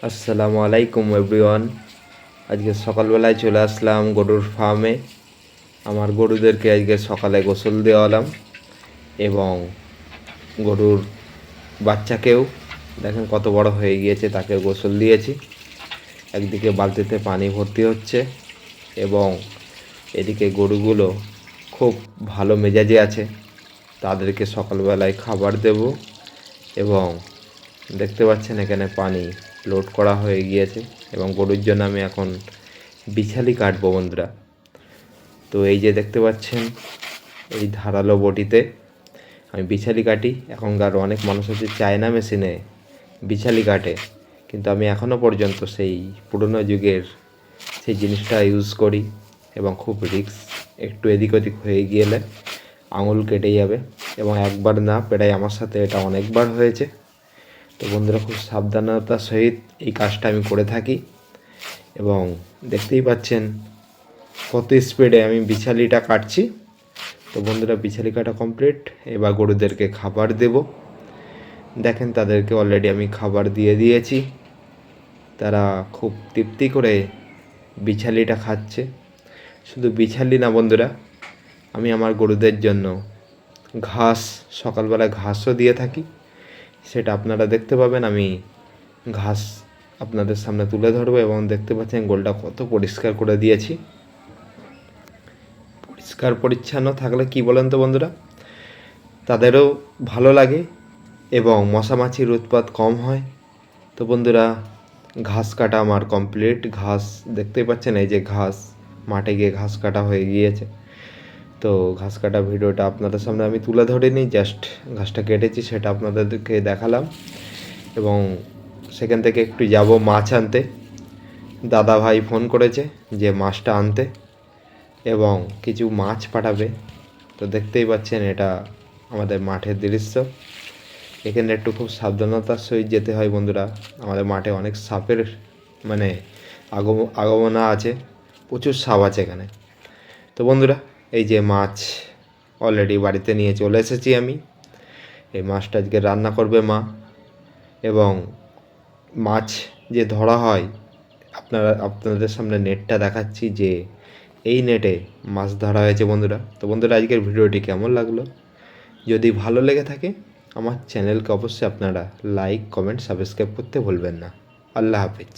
আসসালামু আলাইকুম এভরিওয়ান। আজকে সকালবেলায় চলে আসলাম গরুর ফার্মে। আমার গরুদেরকে আজকে সকালে গোসল দেওয়ালাম এবং গরুর বাচ্চাকেও দেখেন কত বড় হয়ে গিয়েছে, তাকে গোসল দিয়েছি। একদিকে বালতিতে পানি ভর্তি হচ্ছে এবং এদিকে গরুগুলো খুব ভালো মেজাজে আছে। তাদেরকে সকালবেলায় খাবার দেব এবং দেখতে পাচ্ছেন এখানে পানি লোড করা হয়ে গিয়েছে এবং গরুর জন্য আমি এখন বিছালি কাটবো বন্ধুরা। তো এই যে দেখতে পাচ্ছেন এই ধারালো বটিতে আমি বিছালি কাটি। এখনকার অনেক মানুষ হচ্ছে চায়না মেশিনে বিছালি কাটে, কিন্তু আমি এখনও পর্যন্ত সেই পুরনো যুগের সেই জিনিসটা ইউজ করি এবং খুব রিস্ক। একটু এদিক ওদিক হয়ে গেলে আঙুল কেটে যাবে এবং একবার না, প্রায় আমার সাথে এটা অনেকবার হয়েছে। তো বন্ধুরা, খুব সাবধানতার সহিত এই কাজটা আমি করে থাকি এবং দেখতেই পাচ্ছেন কত স্পিডে আমি বিছালিটা কাটছি। তো বন্ধুরা, বিছালি কাটা কমপ্লিট। এবার গরুদেরকে খাবার দেব। দেখেন তাদেরকে অলরেডি আমি খাবার দিয়ে দিয়েছি। তারা খুব তৃপ্তি করে বিছালিটা খাচ্ছে। শুধু বিছালি না বন্ধুরা, আমি আমার গরুদের জন্য ঘাস, সকালবেলা ঘাসও দিয়ে থাকি। সেটা আপনারা দেখতে পাবেন। আমি ঘাস আপনাদের সামনে তুলে ধরবো এবং দেখতে পাচ্ছেন গোলটা কত পরিষ্কার করে দিয়েছি। পরিষ্কার পরিচ্ছন্ন থাকলে কি বলেন তো বন্ধুরা, তাদেরও ভালো লাগে এবং মশামাছির উৎপাত কম হয়। তো বন্ধুরা, ঘাস কাটা আমার কমপ্লিট। ঘাস দেখতেই পাচ্ছেন, এই যে ঘাস, মাঠে গিয়ে ঘাস কাটা হয়ে গিয়েছে। তো ঘাস কাটা ভিডিওটা আপনাদের সামনে আমি তুলে ধরিনি, জাস্ট ঘাসটা কেটেছি সেটা আপনাদেরকে দেখালাম। এবং সেখান থেকে একটু যাব মাছ আনতে। দাদা ভাই ফোন করেছে যে মাছটা আনতে এবং কিছু মাছ পাঠাবে। তো দেখতেই পাচ্ছেন এটা আমাদের মাঠের দৃশ্য। এখানে একটু খুব সাবধানতার সহিত যেতে হয় বন্ধুরা। আমাদের মাঠে অনেক সাপের মানে আগমনা আছে, প্রচুর সাপ আছে এখানে। তো বন্ধুরা, এই যে মাছ অলরেডি বাড়িতে নিয়ে চলে এসেছি আমি। এই মাছটা আজকে রান্না করবে মা। এবং মাছ যে ধরা হয়, আপনাদের সামনে নেটটা দেখাচ্ছি যে এই নেটে মাছ ধরা হয়েছে বন্ধুরা। তো বন্ধুরা, আজকের ভিডিওটি কেমন লাগলো? যদি ভালো লেগে থাকে আমার চ্যানেলকে অবশ্যই আপনারা লাইক, কমেন্ট, সাবস্ক্রাইব করতে ভুলবেন না। আল্লাহ হাফিজ।